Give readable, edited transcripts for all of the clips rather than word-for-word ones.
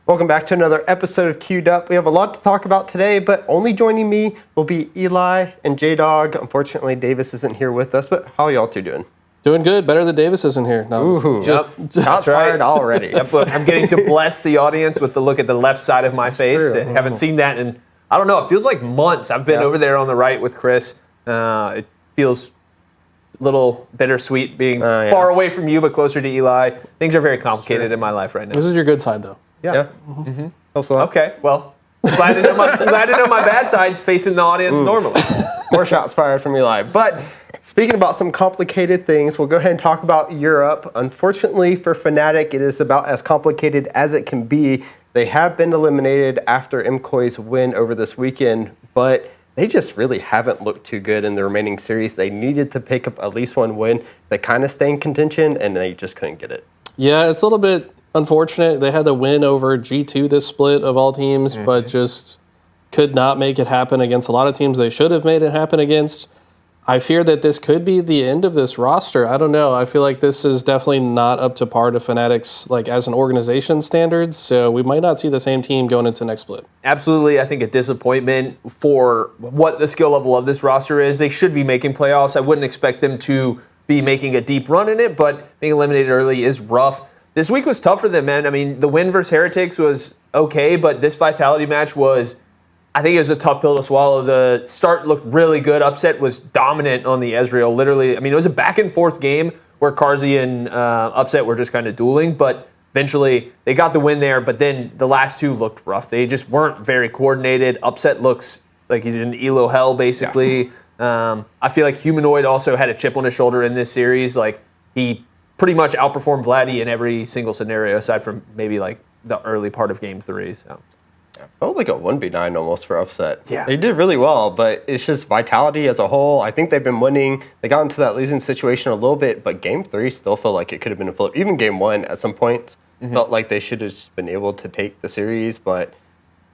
Welcome back to another episode of Queued Up. We have a lot to talk about today, but only joining me will be Eli and J-Dog. Unfortunately, Davis isn't here with us, but how are y'all two doing? Doing good. Better that Davis isn't here. No, shots fired already. Yep, I'm getting to bless the audience with the look at the left side of my face. I haven't seen that in, I don't know, it feels like months. I've been over there on the right with Chris. It feels a little bittersweet being far away from you, but closer to Eli. Things are very complicated in my life right now. This is your good side, though. Yeah. Okay, well, glad to know my bad side's facing the audience normally. More shots fired from Eli. But speaking about some complicated things, we'll go ahead and talk about Europe. Unfortunately for Fnatic, it is about as complicated as it can be. They have been eliminated after MKOI's win over this weekend, but they just really haven't looked too good in the remaining series. They needed to pick up at least one win. They kind of stay in contention, and they just couldn't get it. Yeah, it's a little bit unfortunate. They had the win over G2 this split of all teams, but just could not make it happen against a lot of teams they should have made it happen against. I fear that this could be the end of this roster. I don't know. I feel like this is definitely not up to par to Fnatic's, like, as an organization standards, so we might not see the same team going into the next split. Absolutely. I think a disappointment for what the skill level of this roster is. They should be making playoffs. I wouldn't expect them to be making a deep run in it, but being eliminated early is rough. This week was tough for them, man. I mean, the win versus Heretics was okay, but this Vitality match was, I think it was a tough pill to swallow. The start looked really good. Upset was dominant on the Ezreal. Literally, I mean, it was a back and forth game where Carzzy and Upset were just kind of dueling, but eventually they got the win there, but then the last two looked rough. They just weren't very coordinated. Upset looks like he's in Elo hell, basically. Yeah. I feel like Humanoid also had a chip on his shoulder in this series. Like, he pretty much outperformed Vladdy in every single scenario, aside from maybe like the early part of Game 3. So. It felt like a 1v9 almost for Upset. Yeah. They did really well, but it's just Vitality as a whole. I think they've been winning. They got into that losing situation a little bit, but Game 3 still felt like it could have been a flip. Even Game 1 at some points felt like they should have just been able to take the series, but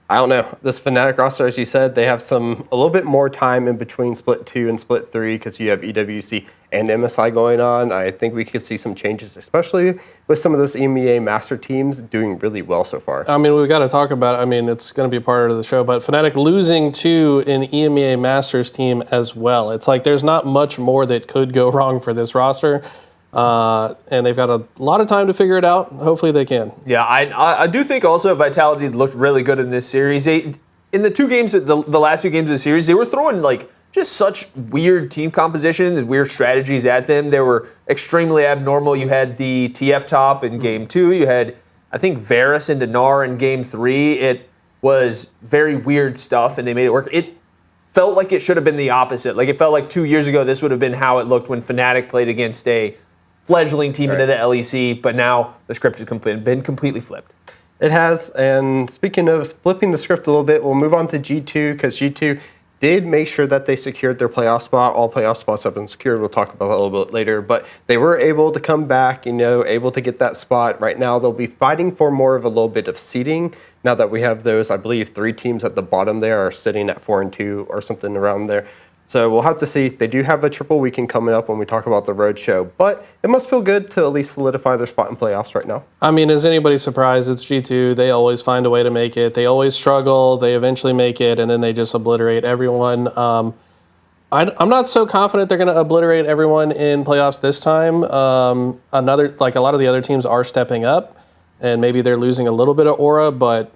I don't know. This Fnatic roster, as you said, they have a little bit more time in between Split 2 and Split 3 because you have EWC and MSI going on. I think we could see some changes, especially with some of those EMEA master teams doing really well so far. I mean, we've got to talk about it. I mean, it's going to be a part of the show, but Fnatic losing to an EMEA masters team as well. It's like there's not much more that could go wrong for this roster. And they've got a lot of time to figure it out. Hopefully they can. Yeah, I do think also Vitality looked really good in this series. In the two games, the last two games of the series, they were throwing like just such weird team compositions and weird strategies at them. They were extremely abnormal. You had the TF top in Game 2. You had, I think, Varus and Dinar in Game 3. It was very weird stuff, and they made it work. It felt like it should have been the opposite. Like, it felt like 2 years ago this would have been how it looked when Fnatic played against a fledgling team into the LEC, but now the script has been completely flipped. It has, and speaking of flipping the script a little bit, we'll move on to G2, because G2 did make sure that they secured their playoff spot. All playoff spots have been secured. We'll talk about that a little bit later, but they were able to come back, able to get that spot. Right now, they'll be fighting for more of a little bit of seeding. Now that we have those, I believe, 3 teams at the bottom there are sitting at 4-2 or something around there. So we'll have to see. They do have a triple weekend coming up when we talk about the road show, but it must feel good to at least solidify their spot in playoffs right now. I mean, is anybody surprised? It's G2. They always find a way to make it. They always struggle. They eventually make it, and then they just obliterate everyone. I'm not so confident they're going to obliterate everyone in playoffs this time. A lot of the other teams are stepping up, and maybe they're losing a little bit of aura, but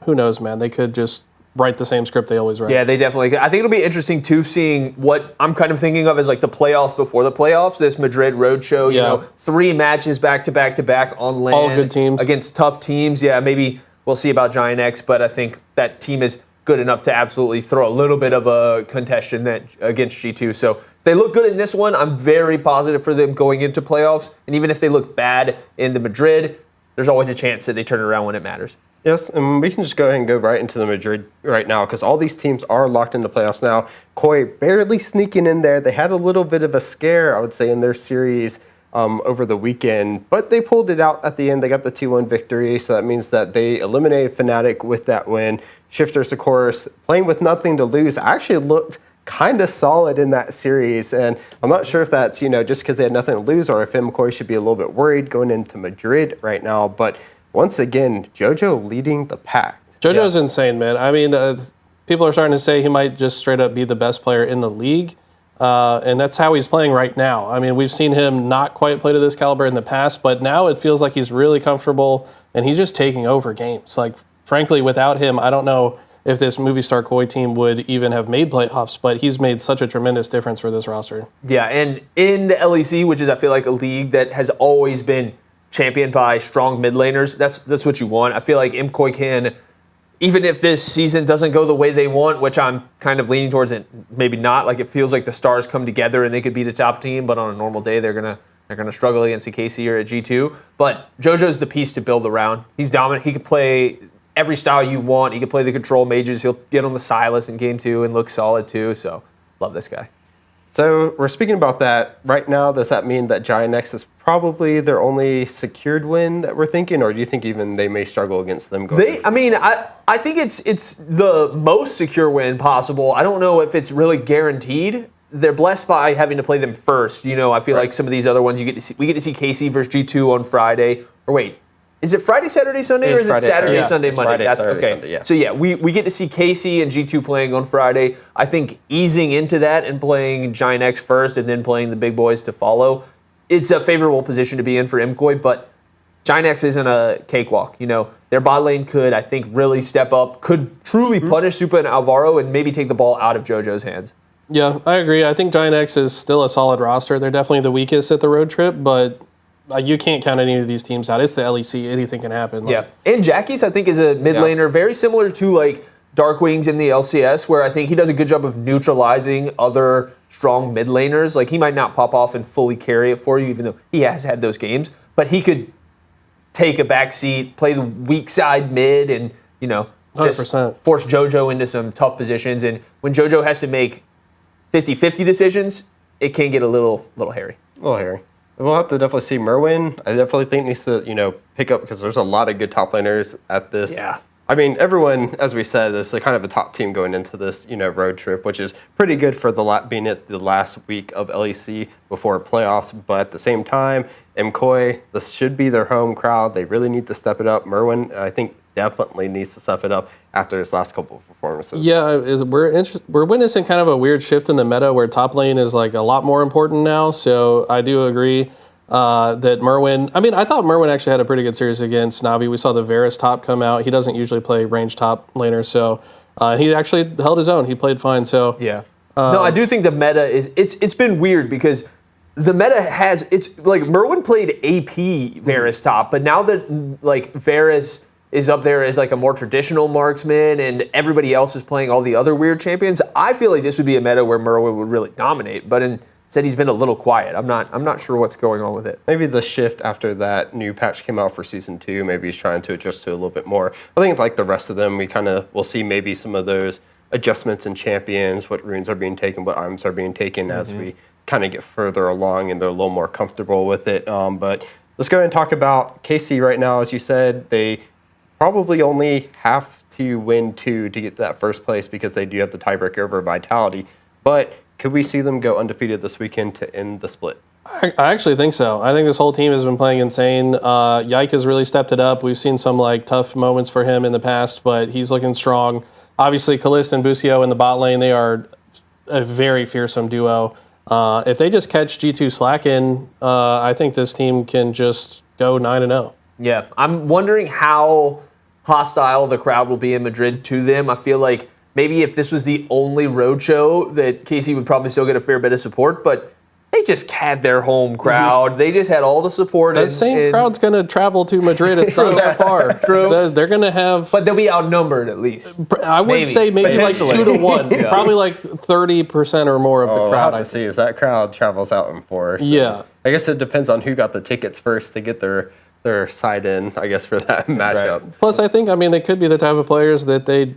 who knows, man? They could just write the same script they always write. Yeah, they definitely could. I think it'll be interesting, too, seeing what I'm kind of thinking of as like the playoffs before the playoffs, this Madrid roadshow, you know, 3 matches back-to-back on land. All good teams. Against tough teams. Yeah, maybe we'll see about Giant X, but I think that team is good enough to absolutely throw a little bit of a contestation against G2. So if they look good in this one, I'm very positive for them going into playoffs. And even if they look bad into Madrid, there's always a chance that they turn it around when it matters. Yes, and we can just go ahead and go right into the Madrid right now because all these teams are locked into playoffs now. Koi barely sneaking in there. They had a little bit of a scare, I would say, in their series over the weekend, but they pulled it out at the end. They got the 2-1 victory, so that means that they eliminated Fnatic with that win. Shifters, of course, playing with nothing to lose, actually looked kind of solid in that series, and I'm not sure if that's, just because they had nothing to lose or if MKOI should be a little bit worried going into Madrid right now, but once again, JoJo leading the pack. JoJo's insane, man. I mean, people are starting to say he might just straight up be the best player in the league. And that's how he's playing right now. I mean, we've seen him not quite play to this caliber in the past, but now it feels like he's really comfortable and he's just taking over games. Like, frankly, without him, I don't know if this Movie Star Koi team would even have made playoffs, but he's made such a tremendous difference for this roster. Yeah, and in the LEC, which is, I feel like, a league that has always been championed by strong mid laners, that's what you want. I feel like MKOI can, even if this season doesn't go the way they want, which I'm kind of leaning towards it, maybe not. Like, it feels like the stars come together and they could be the top team, but on a normal day, they're gonna struggle against a KC or a G2. But JoJo's the piece to build around. He's dominant. He can play every style you want. He can play the control mages. He'll get on the Silas in game 2 and look solid too. So, love this guy. So we're speaking about that right now. Does that mean that Jynxzi is probably their only secured win that we're thinking, or do you think even they may struggle against them? I think it's the most secure win possible. I don't know if it's really guaranteed. They're blessed by having to play them first. You know, I feel like some of these other ones we get to see KC versus G2 on Friday. Or wait, is it Friday, Saturday, Sunday, or is it Saturday, Sunday, Monday? Friday, Saturday, Sunday, yeah. So yeah, we get to see KC and G2 playing on Friday. I think easing into that and playing Jynxzi first and then playing the big boys to follow, it's a favorable position to be in for MKOI, but Jynxzi isn't a cakewalk. You know, their bot lane could, I think, really step up, could truly punish Supa and Alvaro and maybe take the ball out of JoJo's hands. Yeah, I agree. I think Jynxzi is still a solid roster. They're definitely the weakest at the road trip, but you can't count any of these teams out. It's the LEC. Anything can happen. Yeah. And Jackie's, I think, is a mid laner very similar to, like, Dark Wings in the LCS, where I think he does a good job of neutralizing other strong mid laners. Like, he might not pop off and fully carry it for you, even though he has had those games, but he could take a back seat, play the weak side mid, and, you know, just 100%. force JoJo into some tough positions. And when JoJo has to make 50-50 decisions, it can get a little hairy. A little hairy. We'll have to definitely see Merwin. I definitely think needs to, pick up because there's a lot of good top laners at this. Yeah. I mean, everyone, as we said, is kind of a top team going into this, road trip, which is pretty good for being at the last week of LEC before playoffs. But at the same time, MKOI, this should be their home crowd. They really need to step it up. Merwin, I think, definitely needs to step it up after his last couple of performances. Yeah, we're witnessing kind of a weird shift in the meta where top lane is like a lot more important now. So I do agree that Merwin. I mean, I thought Merwin actually had a pretty good series against Navi. We saw the Varus top come out. He doesn't usually play range top laner, so he actually held his own. He played fine. So yeah. No, I do think the meta is it's been weird because the meta it's like Merwin played AP Varus top, but now that like Varus is up there as like a more traditional marksman and everybody else is playing all the other weird champions, I feel like this would be a meta where Merwin would really dominate, but instead he's been a little quiet. I'm not sure what's going on with it. Maybe the shift after that new patch came out for Season 2, maybe he's trying to adjust to a little bit more. I think like the rest of them, we'll see maybe some of those adjustments in champions, what runes are being taken, what items are being taken as we kind of get further along and they're a little more comfortable with it. But let's go ahead and talk about KC right now. As you said, they probably only have to win 2 to get to that first place because they do have the tiebreaker over Vitality. But could we see them go undefeated this weekend to end the split? I actually think so. I think this whole team has been playing insane. Yike has really stepped it up. We've seen some like tough moments for him in the past, but he's looking strong. Obviously, Kalist and Busio in the bot lane, they are a very fearsome duo. If they just catch G2 slacking, I think this team can just go 9-0. Yeah, I'm wondering how hostile the crowd will be in Madrid to them. I feel like maybe if this was the only road show that KC would probably still get a fair bit of support, but they just had their home crowd. They just had all the support. That same crowd's going to travel to Madrid. It's not that far. True. They're going to have... But they'll be outnumbered at least. I would say maybe like 2-1. Yeah. Probably like 30% or more of the crowd. I see. As that crowd travels out in force. Yeah. I guess it depends on who got the tickets first to get their side in, I guess, for that matchup. Right. Plus, I think, they could be the type of players that they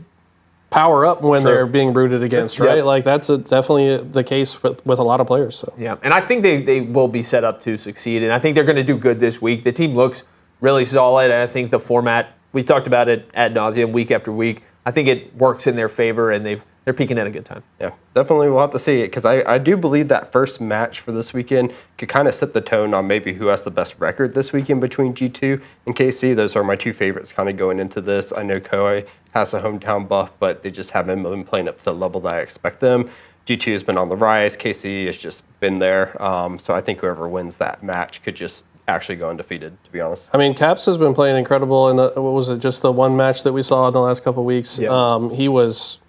power up when they're being rooted against, right? Yep. Like, that's definitely the case with a lot of players. So. Yeah, and I think they will be set up to succeed, and I think they're going to do good this week. The team looks really solid, and I think the format, we talked about it ad nauseum week after week, I think it works in their favor, and they're they're peaking at a good time. Yeah, definitely we'll have to see it because I do believe that first match for this weekend could kind of set the tone on maybe who has the best record this weekend between G2 and KC. Those are my two favorites kind of going into this. I know Koei has a hometown buff, but they just haven't been playing up to the level that I expect them. G2 has been on the rise. KC has just been there. So I think whoever wins that match could just actually go undefeated, to be honest. I mean, Caps has been playing incredible in what was it, just the one match that we saw in the last couple of weeks. Yeah. He was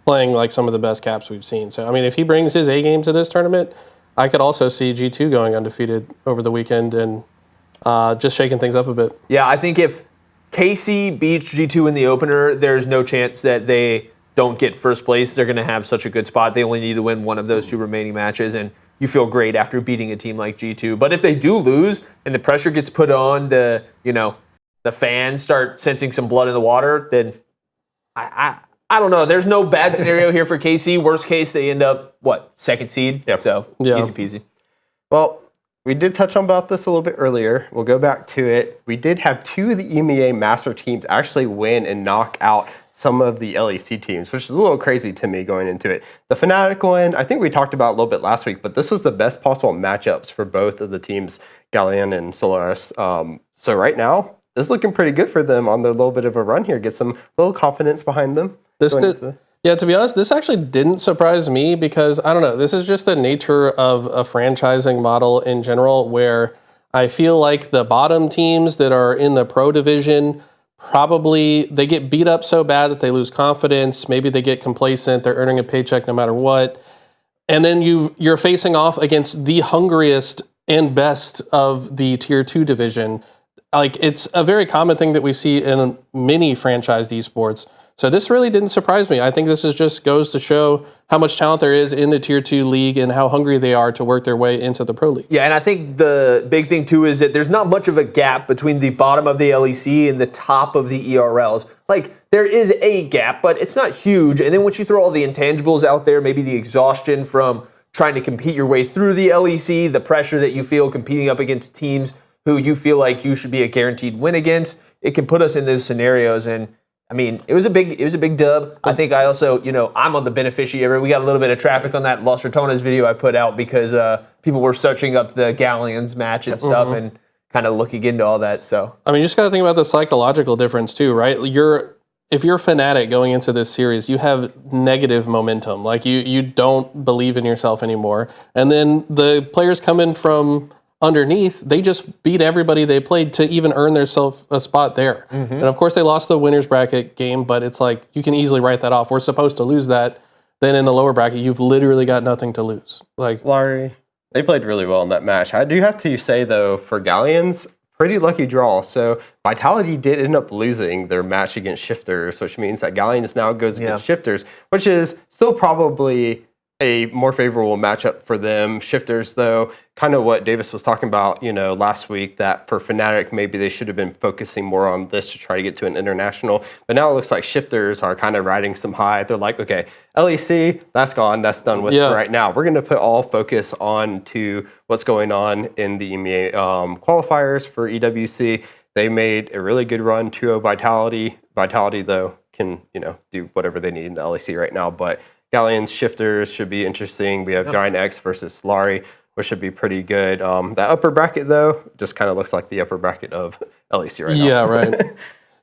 playing like some of the best Caps we've seen. So, I mean, if he brings his A game to this tournament, I could also see G2 going undefeated over the weekend and just shaking things up a bit. Yeah, I think if KC beats G2 in the opener, there's no chance that they don't get first place. They're going to have such a good spot. They only need to win one of those two remaining matches, and you feel great after beating a team like G2. But if they do lose and the pressure gets put on, the fans start sensing some blood in the water, then I don't know. There's no bad scenario here for KC. Worst case, they end up, second seed? Yep. So, Yeah. easy peasy. Well, we did touch on about this a little bit earlier. We'll go back to it. We did have two of the EMEA master teams actually win and knock out some of the LEC teams, which is a little crazy to me going into it. The Fnatic one, I think we talked about a little bit last week, but this was the best possible matchups for both of the teams, Galleon and Solaris. So right now, it's looking pretty good for them on their little bit of a run here. Get some little confidence behind them. Yeah, to be honest, this actually didn't surprise me because, I don't know, this is just the nature of a franchising model in general where I feel like the bottom teams that are in the pro division probably, they get beat up so bad that they lose confidence. Maybe they get complacent. They're earning a paycheck no matter what. And then you're facing off against the hungriest and best of the tier 2 division. Like, it's a very common thing that we see in many franchised esports. So this really didn't surprise me. I think this just goes to show how much talent there is in the Tier 2 league and how hungry they are to work their way into the Pro League. Yeah, and I think the big thing, too, is that there's not much of a gap between the bottom of the LEC and the top of the ERLs. Like, there is a gap, but it's not huge. And then once you throw all the intangibles out there, maybe the exhaustion from trying to compete your way through the LEC, the pressure that you feel competing up against teams who you feel like you should be a guaranteed win against, it can put us in those scenarios. And I mean, it was a big dub. I think I also, I'm on the beneficiary. We got a little bit of traffic on that Los Ratones video I put out because people were searching up the Galleons match and stuff and kind of looking into all that. So I mean, you just got to think about the psychological difference too, right? If you're Fnatic going into this series, you have negative momentum. Like you don't believe in yourself anymore. And then the players come in from underneath, they just beat everybody they played to even earn themselves a spot there. And of course, they lost the winner's bracket game, but it's like you can easily write that off. We're supposed to lose that. Then in the lower bracket, you've literally got nothing to lose. Like Larry, they played really well in that match. I do have to say, though, for Galleons, pretty lucky draw. So Vitality did end up losing their match against Shifters, which means that Galleons now goes against Shifters, which is still probably a more favorable matchup for them. Shifters, though, kind of what Davis was talking about, last week, that for Fnatic, maybe they should have been focusing more on this to try to get to an international. But now it looks like Shifters are kind of riding some high. They're like, okay, LEC, that's gone. That's done with right now. We're going to put all focus on to what's going on in the EMEA qualifiers for EWC. They made a really good run, 2-0 Vitality. Vitality, though, can, do whatever they need in the LEC right now. But Galleons, Shifters should be interesting. We have Giant X versus Lari, which should be pretty good. That upper bracket, though, just kind of looks like the upper bracket of LEC right now. Yeah, right.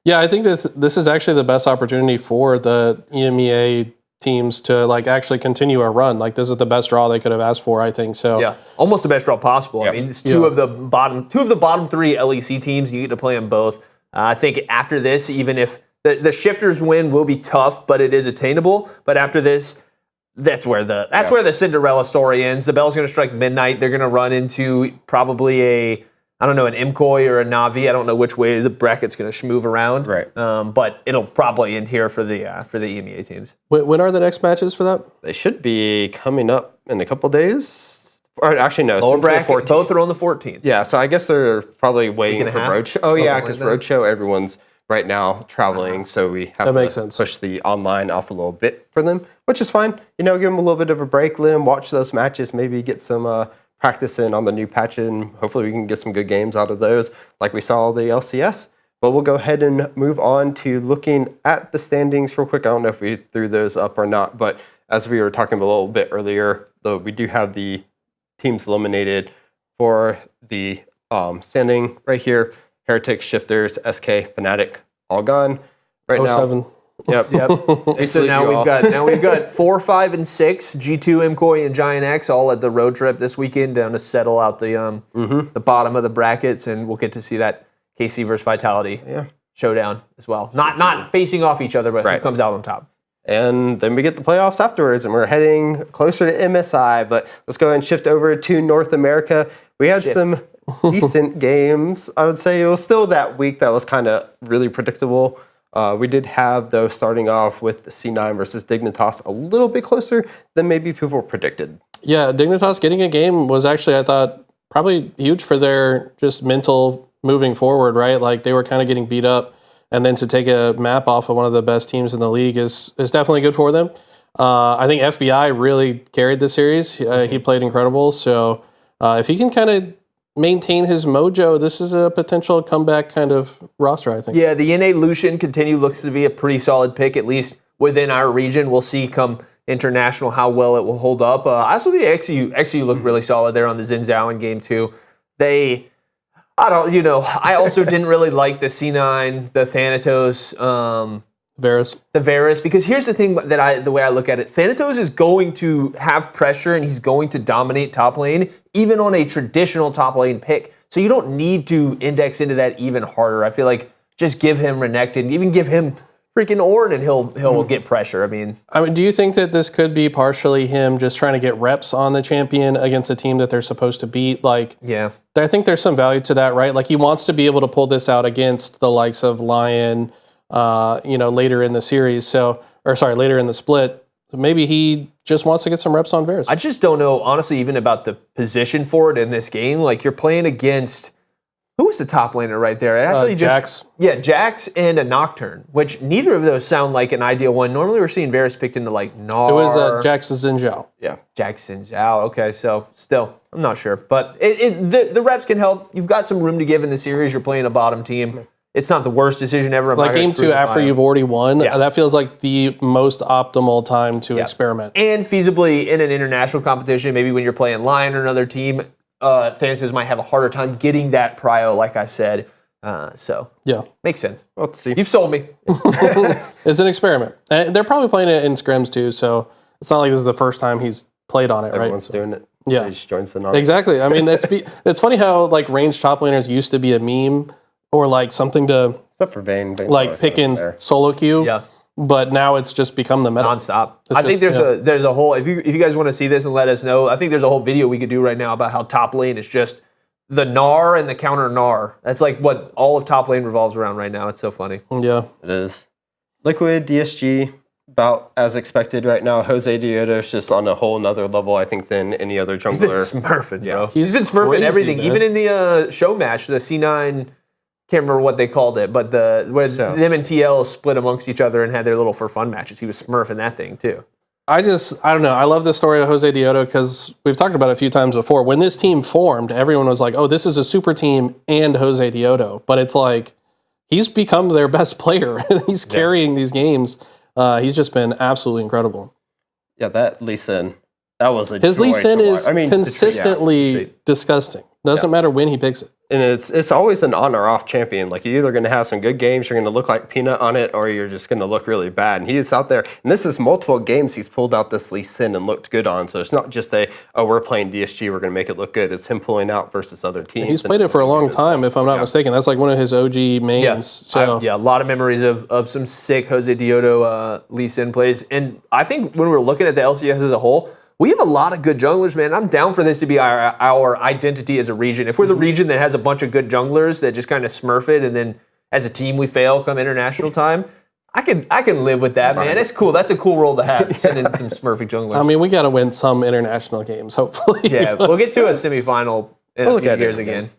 Yeah, I think this is actually the best opportunity for the EMEA teams to actually continue a run. Like, this is the best draw they could have asked for, I think. So yeah, almost the best draw possible. I mean, it's two of the bottom 3 LEC teams. You get to play them both. I think after this, even if the Shifters win will be tough, but it is attainable. But after this, that's where the Cinderella story ends. The bell's going to strike midnight. They're going to run into probably an Imkoi or a Navi. I don't know which way the bracket's going to schmoove around. Right. But it'll probably end here for the EMEA teams. When are the next matches for that? They should be coming up in a couple days. Or actually, no. Lower bracket, both are on the 14th. Yeah, so I guess they're probably waiting for Roadshow. Oh, yeah, because Roadshow, everyone's right now traveling, so we have to push the online off a little bit for them, which is fine. Give them a little bit of a break, let them watch those matches, maybe get some practice in on the new patch, and hopefully we can get some good games out of those, like we saw the LCS. But we'll go ahead and move on to looking at the standings real quick. I don't know if we threw those up or not, but as we were talking a little bit earlier, though, we do have the teams eliminated for the standing right here. Heretic, Shifters, SK, Fnatic, all gone right now. 07. Yep. And so now we've got 4, 5, and 6. G2, MKOI, and Giant X all at the road trip this weekend down to settle out the bottom of the brackets, and we'll get to see that KC versus Vitality showdown as well. Not facing off each other, but who comes out on top. And then we get the playoffs afterwards, and we're heading closer to MSI. But let's go ahead and shift over to North America. We had some decent games. I would say it was still that week that was kind of really predictable. We did have, though, starting off with the C9 versus Dignitas a little bit closer than maybe people predicted. Yeah, Dignitas getting a game was actually, I thought, probably huge for their just mental moving forward, right? Like they were kind of getting beat up, and then to take a map off of one of the best teams in the league is definitely good for them. I think FBI really carried the series. He played incredible. So if he can kind of maintain his mojo, this is a potential comeback kind of roster, I think. Yeah, the NA Lucian looks to be a pretty solid pick, at least within our region. We'll see come international how well it will hold up. I also think XU looked really solid there on the Zhengzhou in game 2. I also didn't really like the C9, the Thanatos, the Varus, because here's the thing the way I look at it. Thanatos is going to have pressure and he's going to dominate top lane, even on a traditional top lane pick. So you don't need to index into that even harder. I feel like just give him Renekton, even give him freaking Ornn, and he'll get pressure. I mean, do you think that this could be partially him just trying to get reps on the champion against a team that they're supposed to beat? Like, yeah, I think there's some value to that, right? Like he wants to be able to pull this out against the likes of Lion, later in the series. Later in the split. Maybe he just wants to get some reps on Varus. I just don't know, honestly, even about the position for it in this game. Like you're playing against. Who was the top laner right there? Actually, Jax. Yeah, Jax and a Nocturne, which neither of those sound like an ideal one. Normally we're seeing Varus picked into like Gnar. It was Jax Zhengzhou. Yeah, Jax Zhengzhou. Okay, so still, I'm not sure. But the reps can help. You've got some room to give in the series. You're playing a bottom team. It's not the worst decision ever. Like game 2 after you've already won, that feels like the most optimal time to experiment. And feasibly in an international competition, maybe when you're playing Lion or another team, Thanatos might have a harder time getting that prio, like I said. Makes sense. Let's see. You've sold me. It's an experiment. They're probably playing it in scrims too, so it's not like this is the first time he's played on it, Everyone's right? doing it. Yeah. He just joins the non. Exactly. I mean, it's funny how like ranged top laners used to be a meme or like something to Except for Vayne. like pick in solo queue. Yeah. But now it's just become the meta. Nonstop. I think there's a whole, if you guys want to see this and let us know, I think there's a whole video we could do right now about how top lane is just the Gnar and the counter Gnar. That's like what all of top lane revolves around right now. It's so funny. Yeah. It is. Liquid, DSG, about as expected right now. Jose Diodo's just on a whole nother level, I think, than any other jungler. He's been smurfing, bro. He's been smurfing crazy, everything. man. Even in the show match, the C9, can't remember what they called it, but them and TL split amongst each other and had their little for fun matches. He was smurfing that thing too. I don't know. I love the story of Jose Diodo because we've talked about it a few times before. When this team formed, everyone was like, oh, this is a super team and Jose Diodo. But it's like, he's become their best player. He's carrying these games. He's just been absolutely incredible. Yeah, that Lee Sin, that was a His joy Lee Sin to is watch. consistently disgusting. Doesn't matter when he picks it. And it's always an on or off champion. Like you're either going to have some good games, you're going to look like Peanut on it, or you're just going to look really bad. And he is out there. And this is multiple games he's pulled out this Lee Sin and looked good on. So it's not just we're playing DSG, we're going to make it look good. It's him pulling out versus other teams. He's played it for a long time, if I'm not mistaken. That's like one of his OG mains. Yeah, So a lot of memories of some sick Jose Diodo Lee Sin plays. And I think when we're looking at the LCS as a whole, we have a lot of good junglers, man. I'm down for this to be our identity as a region. If we're the region that has a bunch of good junglers that just kind of smurf it, and then as a team we fail come international time, I can live with that, man. It's cool. That's a cool role to have, sending some smurfy junglers. I mean, we got to win some international games, hopefully. Yeah, we'll get to a semifinal in a few years again.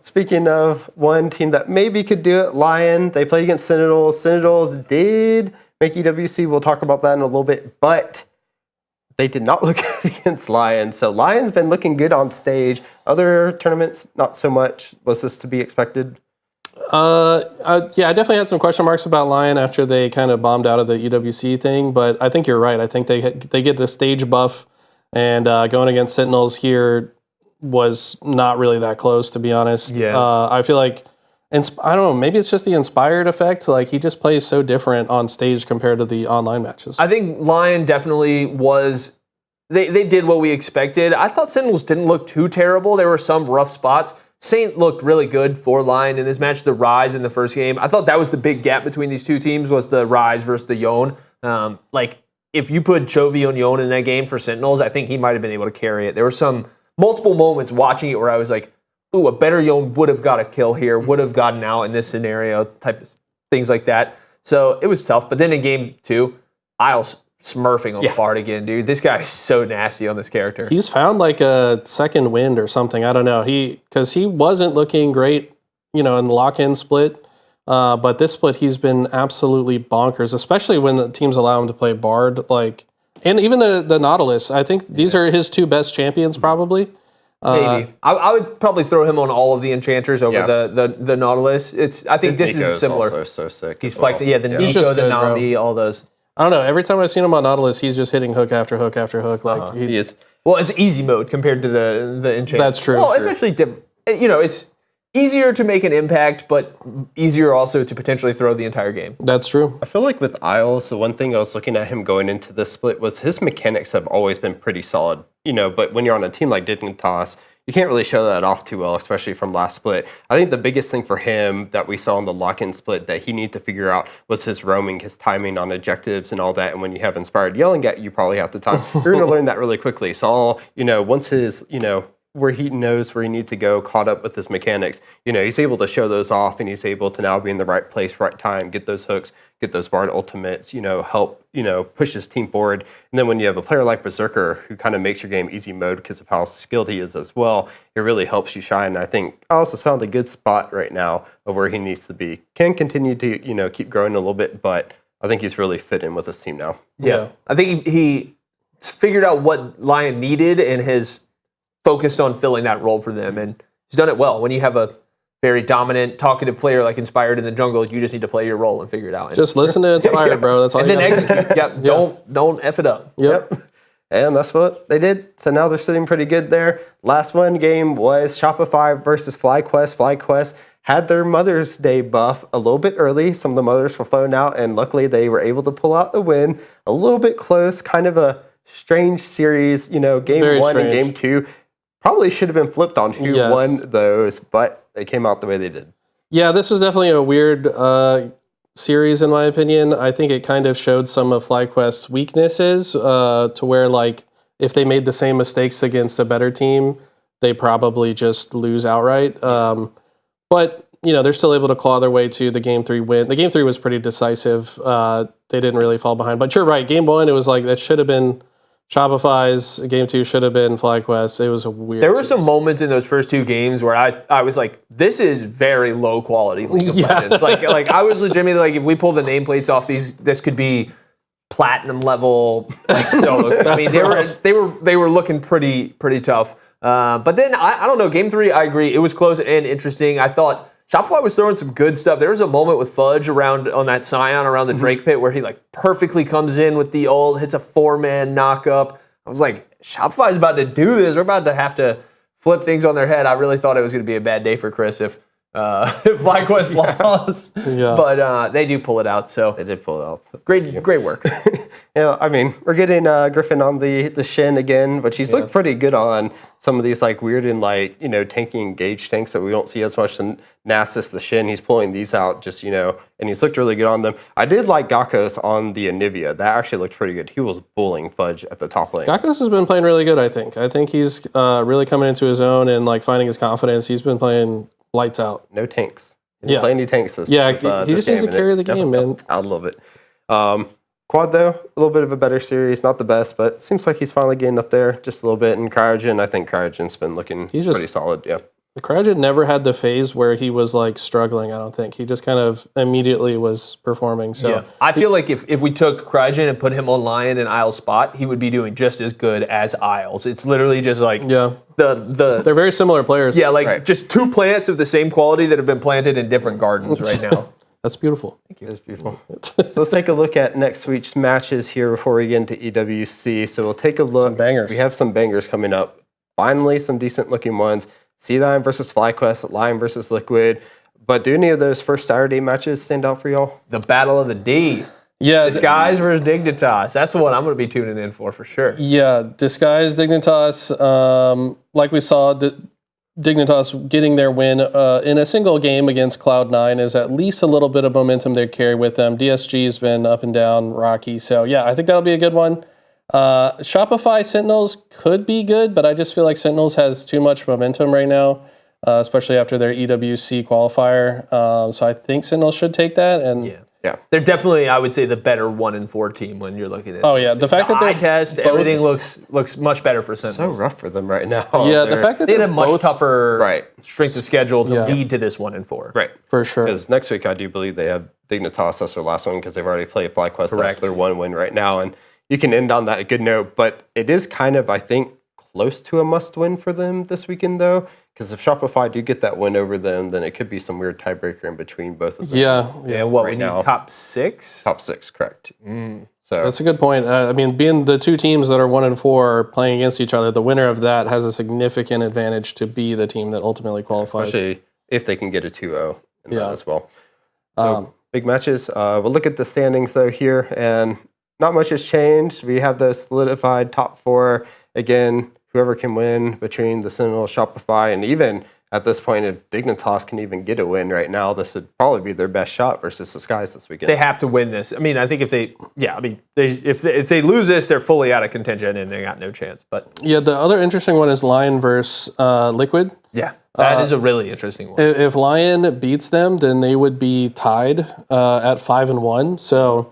Speaking of one team that maybe could do it, Lion. They played against Sentinels. Sentinels did make EWC. We'll talk about that in a little bit, but they did not look good against Lion. So Lion's been looking good on stage. Other tournaments, not so much. Was this to be expected? Yeah, I definitely had some question marks about Lion after they kind of bombed out of the UWC thing, but I think you're right. I think they get the stage buff, and going against Sentinels here was not really that close, to be honest. Yeah. I feel like, I don't know, maybe it's just the inspired effect. Like, he just plays so different on stage compared to the online matches. I think Lion definitely was. They did what we expected. I thought Sentinels didn't look too terrible. There were some rough spots. Saint looked really good for Lion in this match. The Rise in the first game, I thought that was the big gap between these two teams, was the Rise versus the Yon. Like, if you put Chovy on Yon in that game for Sentinels, I think he might have been able to carry it. There were some multiple moments watching it where I was like, ooh, a better Yon would have got a kill here, would have gotten out in this scenario, type of things like that. So it was tough. But then in game 2, Isles smurfing on Bard again, dude. This guy is so nasty on this character. He's found like a second wind or something. I don't know. Because he wasn't looking great, in the lock-in split. But this split, he's been absolutely bonkers, especially when the teams allow him to play Bard. And even the Nautilus. I think these are his 2 best champions, probably. Maybe. I would probably throw him on all of the enchanters over the Nautilus. I think this is similar. Also so sick. He's flexing. Yeah, the Nico, the Nami, all those. I don't know. Every time I've seen him on Nautilus, he's just hitting hook after hook after hook. Like he is. Well, it's easy mode compared to the enchant. That's true. Well, it's actually different. It's easier to make an impact, but easier also to potentially throw the entire game. That's true. I feel like with Isles, the one thing I was looking at him going into this split was his mechanics have always been pretty solid. But when you're on a team like Dignitas, you can't really show that off too well, especially from last split. I think the biggest thing for him that we saw in the lock-in split that he needed to figure out was his roaming, his timing on objectives and all that. And when you have Inspired yelling at you probably half the time, you're going to learn that really quickly. So once his, where he knows where he needs to go, caught up with his mechanics, he's able to show those off, and he's able to now be in the right place, right time, get those hooks, get those Bard ultimates, help, push his team forward. And then when you have a player like Berserker who kind of makes your game easy mode because of how skilled he is as well, it really helps you shine. And I think Alice has found a good spot right now of where he needs to be. Can continue to, keep growing a little bit, but I think he's really fit in with his team now. Yeah. I think he figured out what Lion needed and has focused on filling that role for them, and he's done it well. When you have a very dominant, talkative player like Inspired in the jungle, you just need to play your role and figure it out. Just listen to Inspired, bro. That's all. And then execute. Yep. Don't F it up. Yep. And that's what they did. So now they're sitting pretty good there. Last one game was Shopify versus FlyQuest. FlyQuest had their Mother's Day buff a little bit early. Some of the mothers were flown out, and luckily they were able to pull out the win. A little bit close, kind of a strange series. Game Very 1 strange. and game 2 probably should have been flipped on who won those, but they came out the way they did. Yeah, this was definitely a weird series, in my opinion. I think it kind of showed some of FlyQuest's weaknesses to where, if they made the same mistakes against a better team, they probably just lose outright. But, they're still able to claw their way to the Game 3 win. The Game 3 was pretty decisive. They didn't really fall behind. But you're right, Game 1, it was that should have been Shopify's. Game 2 should have been FlyQuest. It was a weird. There were some moments in those first 2 games where I was like, this is very low quality League of Legends. Like I was legitimately if we pull the nameplates off these, this could be platinum level solo. I mean, they were looking pretty tough. But then I don't know. Game 3, I agree. It was close and interesting. I thought Shopify was throwing some good stuff. There was a moment with Fudge on that Scion around the Drake pit where he perfectly comes in with the ult, hits a 4-man knockup. I was like, Shopify's about to do this. We're about to have to flip things on their head. I really thought it was going to be a bad day for Chris if FlyQuest lost. Yeah. But they do pull it out. So They did pull it out. great work. Yeah, I mean, we're getting Griffin on the shin again, but she's looked pretty good on some of these weird and tanking engaged tanks that we don't see as much. And Nasus, the shin, he's pulling these out just, and he's looked really good on them. I did like Gakos on the Anivia. That actually looked pretty good. He was bullying Fudge at the top lane. Gakos has been playing really good, I think. I think he's really coming into his own and finding his confidence. He's been playing lights out. No tanks. He didn't play any tanks this he just needs to carry the game, man. I love it. Quad, though, a little bit of a better series. Not the best, but seems like he's finally getting up there just a little bit. And Cryogen, I think Cryogen's been looking pretty solid. Yeah. Cryogen never had the phase where he was like struggling. I don't think he just kind of immediately was performing. So Yeah. I feel like if we took Cryogen and put him on Lion and Isles spot, he would be doing just as good as Isles. It's literally just like they're very similar players. Yeah, like just two plants of the same quality that have been planted in different gardens right now. That's beautiful. Thank you. That's beautiful. So let's take a look at next week's matches here before we get into EWC. So we'll take a look. Some bangers. We have some bangers coming up. Finally, some decent looking ones. C9 versus FlyQuest, Lion versus Liquid. But do any of those first Saturday matches stand out for y'all? The Battle of the D. Yeah, Disguise versus Dignitas. That's the one I'm going to be tuning in for sure. Yeah, Disguise, Dignitas. Like we saw, Dignitas getting their win in a single game against Cloud9 is at least a little bit of momentum they carry with them. DSG's been up and down, rocky. So yeah, I think that'll be a good one. Shopify Sentinels could be good, but I just feel like Sentinels has too much momentum right now, especially after their EWC qualifier. So I think Sentinels should take that. And yeah, they're definitely, I would say, the better 1-4 team when you're looking at. Oh yeah, the fact that they're eye test, everything looks much better for Sentinels. So rough for them right now. Yeah, the fact that they had they're a much tougher strength of schedule to Yeah. lead to this 1-4. Right. for sure. Because next week I do believe they have Dignitas. That's their last one because they've already played FlyQuest. Correct. That's their one win right now. And you can end on that good note. But it is kind of, I think, close to a must win for them this weekend, though. Because if Shopify do get that win over them, then it could be some weird tiebreaker in between both of them. Yeah. And what, Right we now. need top 6? Top 6, correct. So That's a good point. I mean, being the two teams that are 1-4 playing against each other, the winner of that has a significant advantage to be the team that ultimately qualifies. especially if they can get a 2-0 in that Yeah. as well. So big matches. We'll look at the standings, though, here. And not much has changed. We have those solidified top 4. Again, whoever can win between the Sentinel, Shopify, and even at this point, if Dignitas can even get a win right now, this would probably be their best shot versus Disguise this weekend. They have to win this. I mean, I think if they lose this, they're fully out of contention and they got no chance. But Yeah, the other interesting one is Lion versus Liquid. yeah, that is a really interesting one. If Lion beats them, then they would be tied at 5-1. So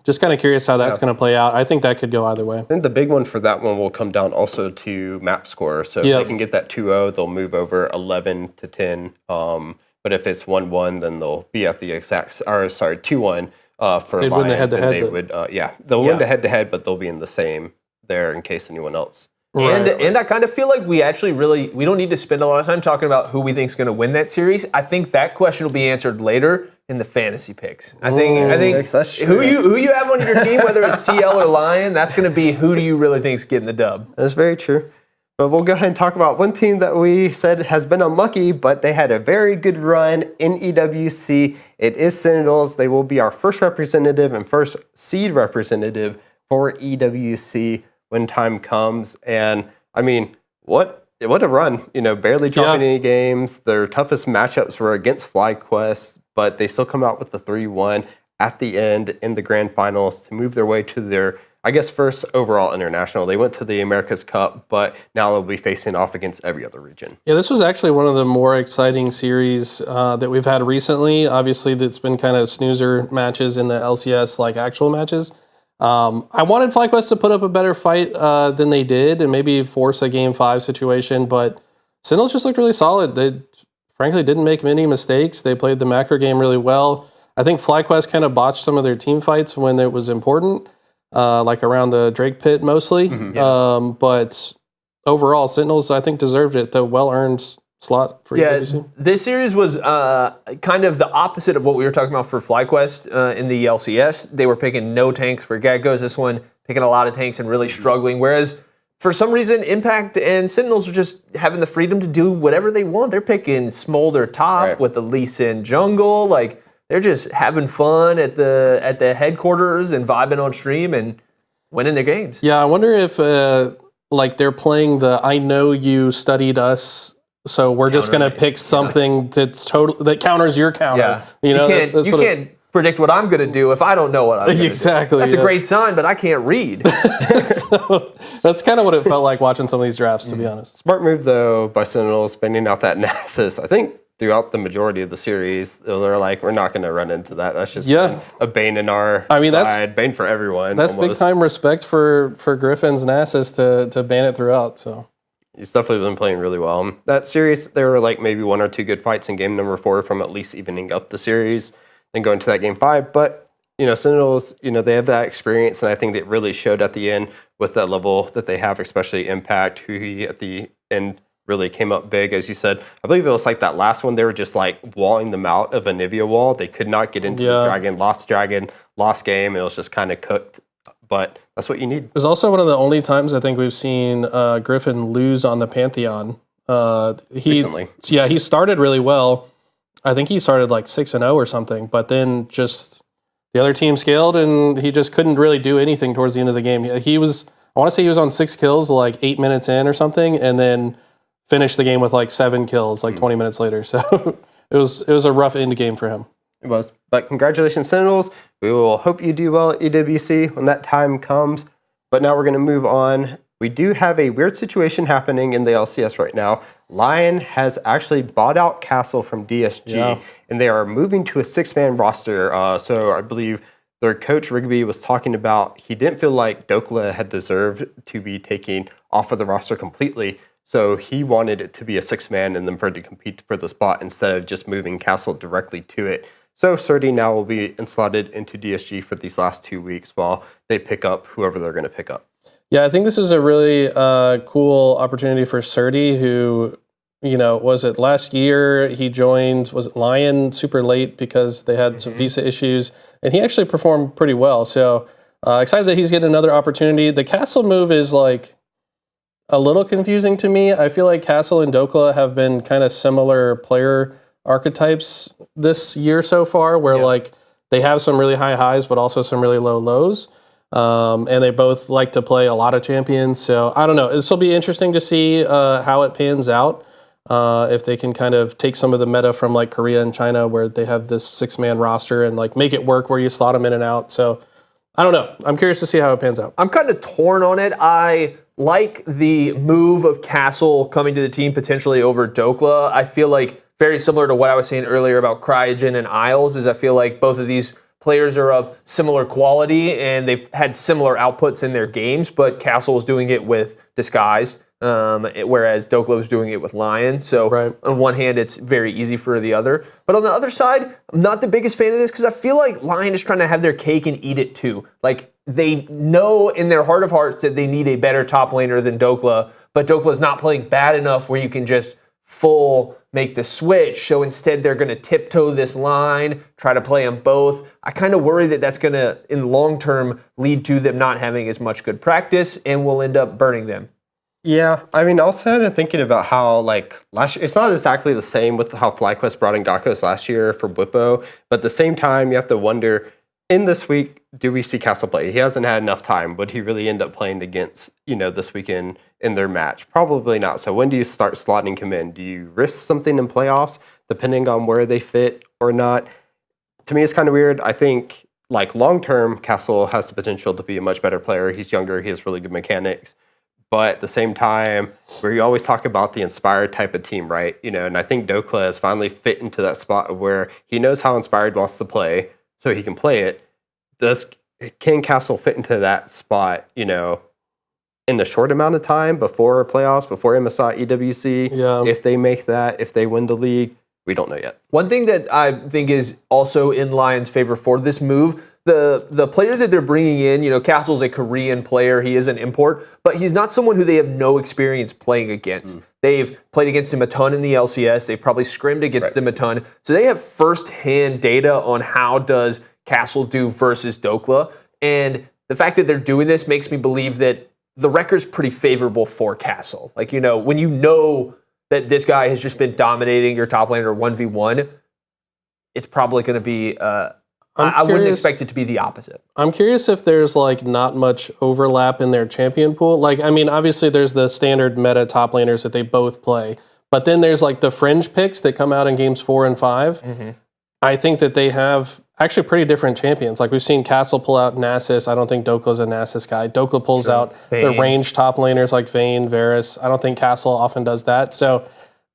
just kind of curious how that's going to play out. I think that could go either way. I think the big one for that one will come down also to map score. So if they can get that 2-0, they'll move over 11 to 10. But if it's 1-1, then they'll be at the exact, 2-1 for They'd Lion. win the head-to-head, They would, they'll win the head-to-head, but they'll be in the same there in case anyone else. And I kind of feel like we actually we don't need to spend a lot of time talking about who we think is going to win that series. I think that question will be answered later in the fantasy picks. I think that's true. who you have on your team, whether it's TL or Lion, that's going to be who do you really think is getting the dub. That's very true. But we'll go ahead and talk about one team that we said has been unlucky, but they had a very good run in EWC. It is Sentinels. They will be our first representative and first seed representative for EWC when time comes. And I mean, what a run. Barely dropping any games. Their toughest matchups were against FlyQuest, but they still come out with the 3-1 at the end in the grand finals to move their way to their, I guess, first overall international. They went to the America's Cup, but now they'll be facing off against every other region. Yeah, this was actually one of the more exciting series that we've had recently. Obviously, that's been kind of snoozer matches in the LCS, like actual matches. I wanted FlyQuest to put up a better fight than they did and maybe force a Game 5 situation, but Sentinels just looked really solid. They frankly didn't make many mistakes. They played the macro game really well. I think FlyQuest kind of botched some of their team fights when it was important, like around the Drake pit mostly. But overall, Sentinels, I think, deserved it. The well-earned slot for EWC. This series was kind of the opposite of what we were talking about for FlyQuest in the LCS. They were picking no tanks for get-goes. This one, picking a lot of tanks and really struggling. Whereas, for some reason, Impact and Sentinels are just having the freedom to do whatever they want. They're picking Smolder top with the Lee Sin jungle. Like, they're just having fun at the headquarters and vibing on stream and winning their games. Yeah, I wonder if they're playing the I know you studied us, so we're just going to pick something that's that counters your counter. Yeah. You can't predict what I'm going to do if I don't know what I'm going to do. Exactly. That's a great sign, but I can't read. So, that's kind of what it felt like watching some of these drafts, to be honest. Smart move, though, by Sentinels, spending out that Nasus. I think throughout the majority of the series, they're like, we're not going to run into that. That's just been a bane in our side, bane for everyone. That's big time respect for Griffin's Nasus to ban it throughout. So He's definitely been playing really well. That series, there were like maybe 1 or 2 good fights in game number 4 from at least evening up the series and going to that game 5. But, Sentinels, they have that experience, and I think it really showed at the end with that level that they have, especially Impact, who he at the end really came up big, as you said. I believe it was like that last one, they were just like walling them out of a Nivea wall. They could not get into the Dragon, lost game, and it was just kind of cooked. But that's what you need. It was also one of the only times I think we've seen Griffin lose on the Pantheon. Recently. Yeah, he started really well. I think he started like 6-0 or something, but then just the other team scaled and he just couldn't really do anything towards the end of the game. I want to say he was on 6 kills like 8 minutes in or something, and then finished the game with like 7 kills like 20 minutes later. So it was a rough end game for him. It was. But congratulations, Sentinels. We will hope you do well at EWC when that time comes. But now we're going to move on. We do have a weird situation happening in the LCS right now. Lion has actually bought out Castle from DSG, and they are moving to a 6-man roster. So I believe their coach, Rigby, was talking about he didn't feel like Dokla had deserved to be taken off of the roster completely. So he wanted it to be a 6-man and then for it to compete for the spot instead of just moving Castle directly to it. So Surdy now will be slotted into DSG for these last 2 weeks while they pick up whoever they're going to pick up. Yeah, I think this is a really cool opportunity for Surdy, who, was it last year he joined, was it Lion super late because they had some visa issues, and he actually performed pretty well. So excited that he's getting another opportunity. The Castle move is like a little confusing to me. I feel like Castle and Dokla have been kind of similar player archetypes this year so far, where like they have some really high highs but also some really low lows, and they both like to play a lot of champions. So I don't know, this will be interesting to see how it pans out, if they can kind of take some of the meta from like Korea and China where they have this 6-man roster and like make it work where you slot them in and out. So I don't know, I'm curious to see how it pans out. I'm kind of torn on it. I like the move of Castle coming to the team potentially over Dokla. I feel like very similar to what I was saying earlier about Cryogen and Isles, is I feel like both of these players are of similar quality and they've had similar outputs in their games, but Castle was doing it with Disguise, whereas Dokla was doing it with Lion. So on one hand, it's very easy for the other. But on the other side, I'm not the biggest fan of this because I feel like Lion is trying to have their cake and eat it too. Like, they know in their heart of hearts that they need a better top laner than Dokla, but Dokla is not playing bad enough where you can just make the switch. So instead, they're going to tiptoe this line, try to play them both. I kind of worry that that's going to, in the long term, lead to them not having as much good practice and will end up burning them. Yeah, I mean, also kind of thinking about how, like, last year, it's not exactly the same with how FlyQuest brought in Gakos last year for Bwipo, but at the same time, you have to wonder, in this week, do we see Castle play? He hasn't had enough time. Would he really end up playing against, this weekend in their match? Probably not. So when do you start slotting him in? Do you risk something in playoffs, depending on where they fit or not? To me, it's kind of weird. I think, like, long-term, Castle has the potential to be a much better player. He's younger. He has really good mechanics. But at the same time, where you always talk about the inspired type of team, right? And I think Dokla has finally fit into that spot of where he knows how Inspired wants to play, so he can play it. Can Castle fit into that spot, in a short amount of time before playoffs, before MSI, EWC? Yeah. If they make that, if they win the league, we don't know yet. One thing that I think is also in Lion's favor for this move, the player that they're bringing in, Castle's a Korean player. He is an import, but he's not someone who they have no experience playing against. They've played against him a ton in the LCS. They've probably scrimmed against him a ton. So they have first-hand data on how does Castle do versus Dokla. And the fact that they're doing this makes me believe that the record's pretty favorable for Castle. Like, when you know that this guy has just been dominating your top laner 1v1, it's probably going to be... I wouldn't expect it to be the opposite. I'm curious if there's like not much overlap in their champion pool. Like, I mean, obviously there's the standard meta top laners that they both play, but then there's like the fringe picks that come out in games 4 and 5. I think that they have actually pretty different champions. Like, we've seen Castle pull out Nasus. I don't think Dokla's a Nasus guy. Dokla pulls out the range top laners like Vayne, Varus. I don't think Castle often does that. So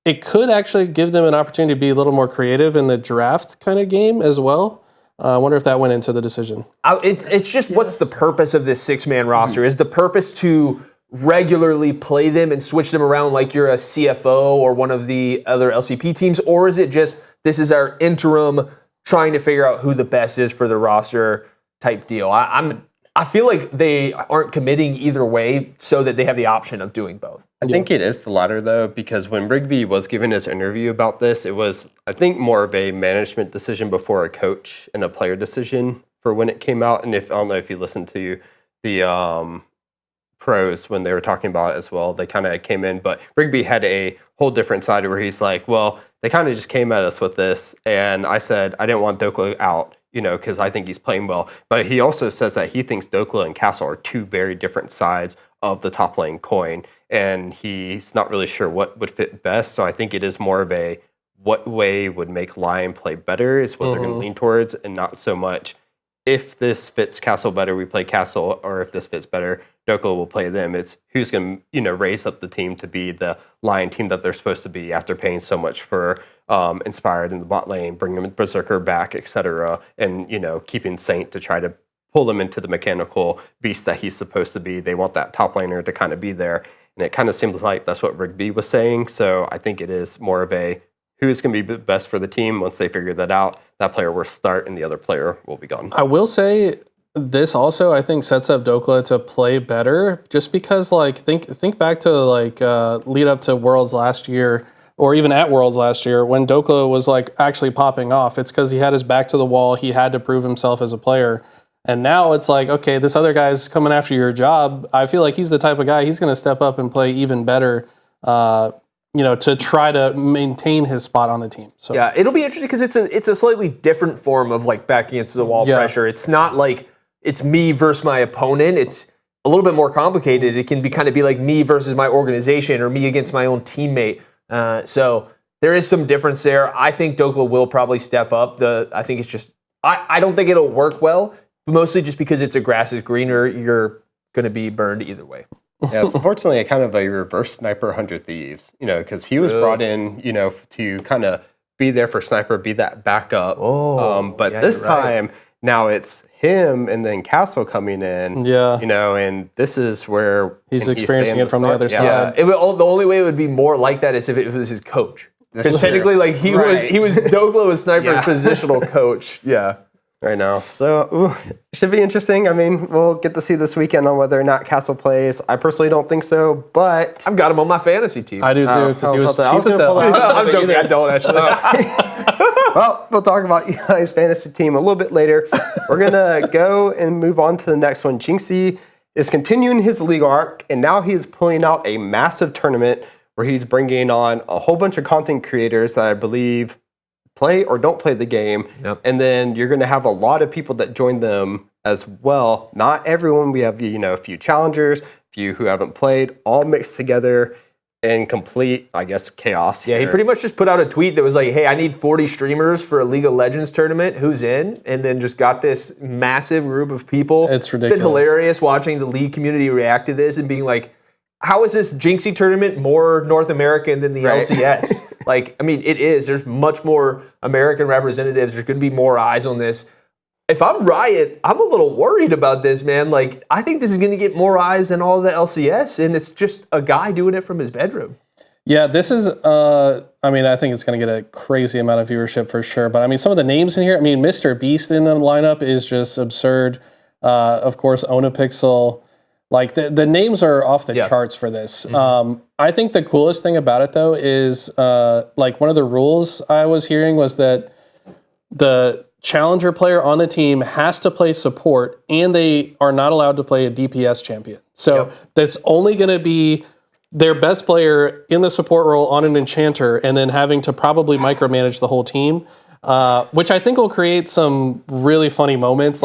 it could actually give them an opportunity to be a little more creative in the draft kind of game as well. I wonder if that went into the decision. It's just what's the purpose of this 6-man roster? Is the purpose to regularly play them and switch them around like you're a CFO or one of the other LCP teams? Or is it just, this is our interim trying to figure out who the best is for the roster type deal? I feel like they aren't committing either way so that they have the option of doing both. I think it is the latter, though, because when Rigby was giving his interview about this, it was, I think, more of a management decision before a coach and a player decision for when it came out. And I don't know if you listened to the pros when they were talking about it as well, they kind of came in, but Rigby had a whole different side where he's like, well, they kind of just came at us with this, and I said I didn't want Dokla out, because I think he's playing well. But he also says that he thinks Dokla and Castle are two very different sides of the top lane coin, and he's not really sure what would fit best. So I think it is more of a what way would make Lion play better is what they're going to lean towards, and not so much if this fits Castle better, we play Castle, or if this fits better, Dokla will play them. It's who's going to raise up the team to be the Lion team that they're supposed to be after paying so much for Inspired in the bot lane, bringing Berserker back, etc., and keeping Saint to try to pull him into the mechanical beast that he's supposed to be. They want that top laner to kind of be there, and it kind of seems like that's what Rigby was saying. So I think it is more of a who's going to be best for the team. Once they figure that out, that player will start and the other player will be gone. I will say this also, I think, sets up Dokla to play better, just because, think back to, lead up to Worlds last year, or even at Worlds last year, when Dokla was, actually popping off. It's because he had his back to the wall. He had to prove himself as a player. And now it's like, okay, this other guy's coming after your job. I feel like he's the type of guy, he's going to step up and play even better, to try to maintain his spot on the team. So yeah, it'll be interesting because it's a slightly different form of backing into the wall pressure. It's not like it's me versus my opponent. It's a little bit more complicated. It can be like me versus my organization or me against my own teammate. So there is some difference there. I think Dokla will probably step up. I think it's just I don't think it'll work well, mostly just because it's a grass is greener. You're going to be burned either way. Yeah, it's unfortunately a kind of a reverse Sniper 100 Thieves, because he was brought in, to kind of be there for Sniper, be that backup. But this time, now it's him and then Castle coming in, and this is where he's experiencing it from the other side. Yeah, the only way it would be more like that is if it was his coach. Because technically, he was Dokla was Sniper's positional coach. Yeah. Right now. So, it should be interesting. I mean, we'll get to see this weekend on whether or not Castle plays. I personally don't think so, but I've got him on my fantasy team. I do too, because he was cheap as hell. I'm joking. I don't actually. Well, we'll talk about Eli's fantasy team a little bit later. We're going to go and move on to the next one. Jynxzi is continuing his league arc, and now he's pulling out a massive tournament where he's bringing on a whole bunch of content creators that I believe play or don't play the game. Yep. And then you're going to have a lot of people that join them as well. Not everyone. We have, a few challengers, a few who haven't played, all mixed together in complete, I guess, chaos. Yeah, he pretty much just put out a tweet that was like, hey, I need 40 streamers for a League of Legends tournament. Who's in? And then just got this massive group of people. It's ridiculous. It's been hilarious watching the League community react to this and being like, how is this Jynxzi tournament more North American than the LCS? It is. There's much more American representatives. There's going to be more eyes on this. If I'm Riot, I'm a little worried about this, man. I think this is going to get more eyes than all the LCS, and it's just a guy doing it from his bedroom. Yeah, this is, I think it's going to get a crazy amount of viewership for sure. But, some of the names in here, Mr. Beast in the lineup is just absurd. Of course, Onapixel. The names are off the charts for this. Mm-hmm. I think the coolest thing about it, though, is one of the rules I was hearing was that the challenger player on the team has to play support, and they are not allowed to play a DPS champion. So that's only going to be their best player in the support role on an enchanter, and then having to probably micromanage the whole team, which I think will create some really funny moments.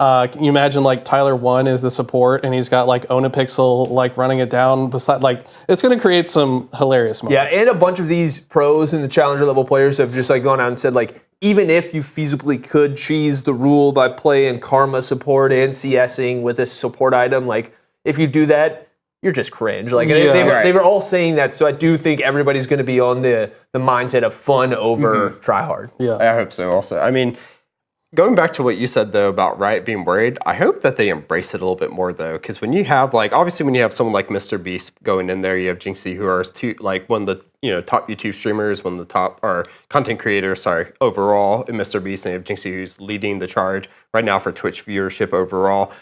Can you imagine Tyler 1 is the support and he's got Onapixel running it down beside it's going to create some hilarious moments. Yeah, and a bunch of these pros and the challenger level players have just gone out and said even if you feasibly could cheese the rule by playing Karma support and CSing with a support item, if you do that, you're just cringe. They were all saying that, so I do think everybody's going to be on the mindset of fun over try hard. Yeah, I hope so also. going back to what you said though about Riot being worried, I hope that they embrace it a little bit more though, because when you have obviously when you have someone like Mr. Beast going in there, you have Jynxzi, who are one of the top YouTube streamers, one of the top or content creators, overall in Mr. Beast, and you have Jynxzi who's leading the charge right now for Twitch viewership overall.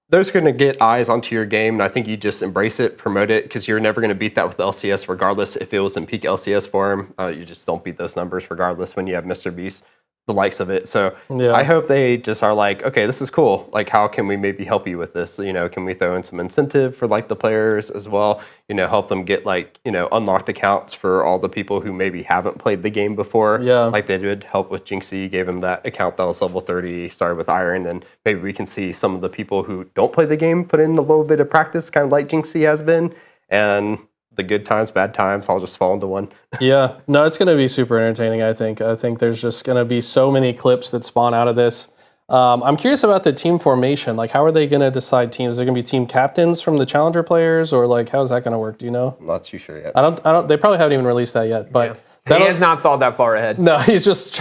Those going to get eyes onto your game, and I think you just embrace it, promote it, because you're never going to beat that with LCS, regardless if it was in peak LCS form. You just don't beat those numbers, regardless, when you have Mr. Beast, the likes of it. So I hope they just are like, okay, this is cool. Like, how can we maybe help you with this? Can we throw in some incentive for the players as well? Help them get unlocked accounts for all the people who maybe haven't played the game before. Yeah. Like they did help with Jynxzi, gave him that account that was level 30, started with Iron, and maybe we can see some of the people who don't play the game put in a little bit of practice, kind of like Jynxzi has been, and the good times, bad times, I'll just fall into one. Yeah, no, it's going to be super entertaining, I think. I think there's just going to be so many clips that spawn out of this. I'm curious about the team formation. How are they going to decide teams? Is there going to be team captains from the challenger players, or how is that going to work? Do you know? I'm not too sure yet. I don't. They probably haven't even released that yet, but. Yeah. He has not thought that far ahead. No, he just